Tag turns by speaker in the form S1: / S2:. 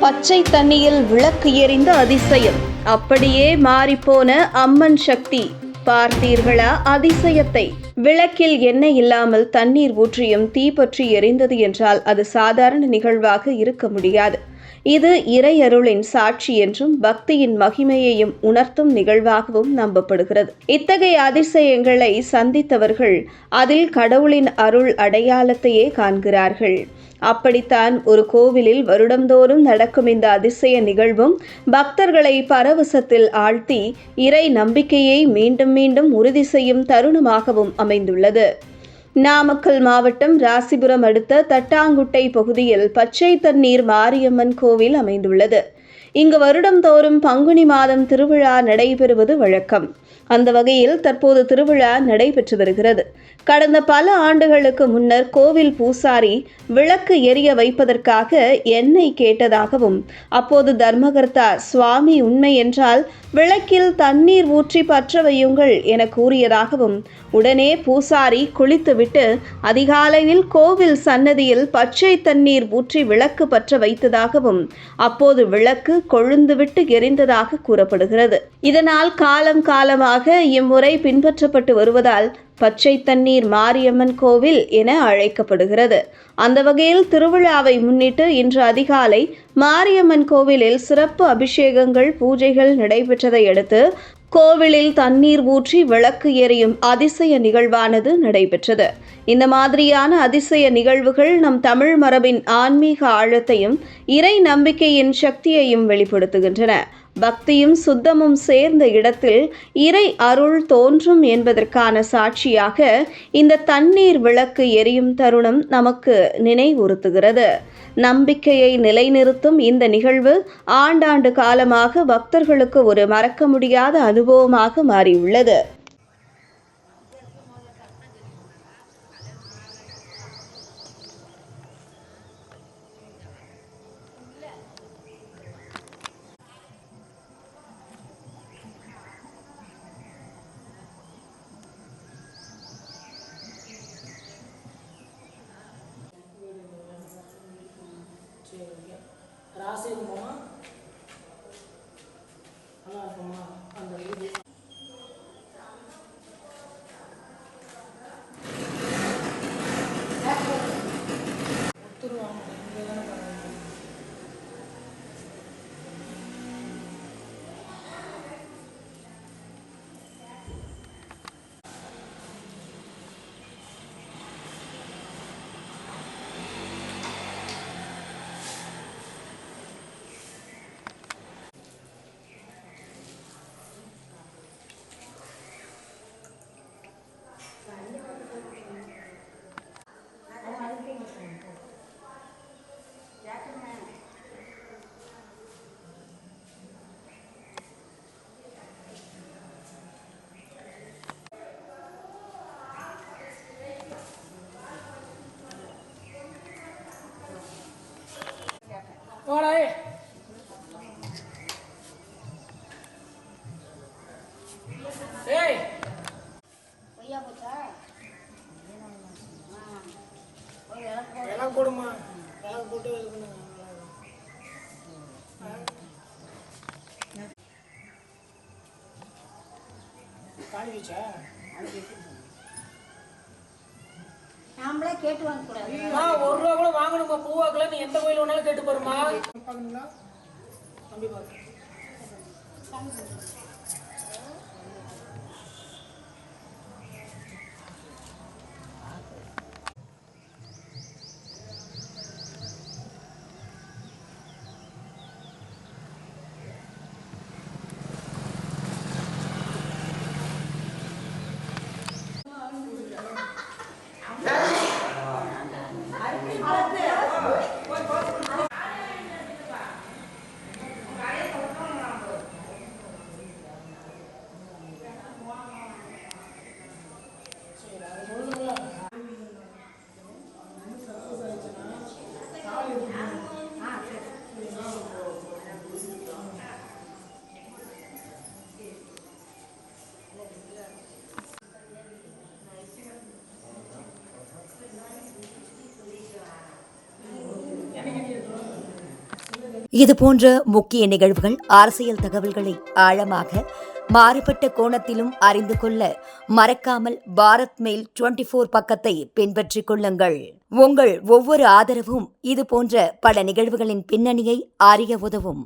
S1: பச்சை தண்ணியில் விளக்கு எரிந்த அதிசயம், அப்படியே மாறிப்போன அம்மன் சக்தி. பார்த்தீர்களா அதிசயத்தை? விளக்கில் எண்ணெய் இல்லாமல் தண்ணீர் ஊற்றியும் தீப்பற்றி எரிந்தது என்றால் அது சாதாரண நிகழ்வாக இருக்க முடியாது. இது இறையருளின் சாட்சி என்றும் பக்தியின் மகிமையையும் உணர்த்தும் நிகழ்வாகவும் நம்பப்படுகிறது. இத்தகைய அதிசயங்களை சந்தித்தவர்கள் அதில் கடவுளின் அருள் அடையாளத்தையே காண்கிறார்கள். அப்படித்தான் ஒரு கோவிலில் வருடந்தோறும் நடக்கும் இந்த அதிசய நிகழ்வும் பக்தர்களை பரவசத்தில் ஆழ்த்தி இறை நம்பிக்கையை மீண்டும் மீண்டும் உறுதி செய்யும் தருணமாகவும் அமைந்துள்ளது. நாமக்கல் மாவட்டம் ராசிபுரம் அடுத்த தட்டாங்குட்டை பகுதியில் பச்சை தண்ணீர் மாரியம்மன் கோவில் அமைந்துள்ளது. இங்கு வருடந்தோறும் பங்குனி மாதம் திருவிழா நடைபெறுவது வழக்கம். அந்த வகையில் தற்போது திருவிழா நடைபெற்று வருகிறது. கடந்த பல ஆண்டுகளுக்கு முன்னர் கோவில் பூசாரி விளக்கு எரிய வைப்பதற்காக எண்ணெய் கேட்டதாகவும், அப்போது தர்மகர்த்தா சுவாமி உண்மை என்றால் விளக்கில் தண்ணீர் ஊற்றி பற்ற வையுங்கள் என கூறியதாகவும், உடனே பூசாரி குளித்துவிட்டு அதிகாலையில் கோவில் சன்னதியில் பச்சை தண்ணீர் ஊற்றி விளக்கு பற்ற வைத்ததாகவும், அப்போது விளக்கு கொழுந்துவிட்டு எரிந்ததாக கூறப்படுகிறது. இதனால் காலம் காலமாக இம்முறை பின்பற்றப்பட்டு வருவதால் பச்சை தண்ணீர் மாரியம்மன் கோவில் என அழைக்கப்படுகிறது. அந்த வகையில் திருவிழாவை முன்னிட்டு இன்று அதிகாலை மாரியம்மன் கோவிலில் சிறப்பு அபிஷேகங்கள் பூஜைகள் நடைபெற்றதை அடுத்து கோவிலில் தண்ணீர் ஊற்றி விளக்கு எரியும் அதிசய நிகழ்வானது நடைபெற்றது. இந்த மாதிரியான அதிசய நிகழ்வுகள் நம் தமிழ் மரபின் ஆன்மீக ஆழத்தையும் இறை நம்பிக்கையின் சக்தியையும் வெளிப்படுத்துகின்றன. பக்தியும் சுத்தமும் சேர்ந்த இடத்தில் இறை அருள் தோன்றும் என்பதற்கான சாட்சியாக இந்த தண்ணீர் விளக்கு எரியும் தருணம் நமக்கு நினைவுறுத்துகிறது. நம்பிக்கையை நிலைநிறுத்தும் இந்த நிகழ்வு ஆண்டாண்டு காலமாக பக்தர்களுக்கு ஒரு மறக்க முடியாத அனுபவமாக மாறியுள்ளது.
S2: ராசி இருக்குமா நல்லா இருக்குமா அந்த வீடு ஒத்துருவாங்க. போடுமா போட்டு காணிச்சா நாமளே கேட்டு வாங்க கூடாது. ஒரு ரூபா கூட வாங்கணுமா பூவாக்கல? நீ எந்த கோயில் வேணாலும் கேட்டு பாருமா. பாக்கணுங்களா தம்பி பாரு.
S3: இதுபோன்ற முக்கிய நிகழ்வுகள், அரசியல் தகவல்களை ஆழமாக மாறுபட்ட கோணத்திலும் அறிந்து கொள்ள மறக்காமல் பாரத் மெயில் 24 பக்கத்தை பின்பற்றிக் கொள்ளுங்கள். உங்கள் ஒவ்வொரு ஆதரவும் இதுபோன்ற பல நிகழ்வுகளின் பின்னணியை அறிய உதவும்.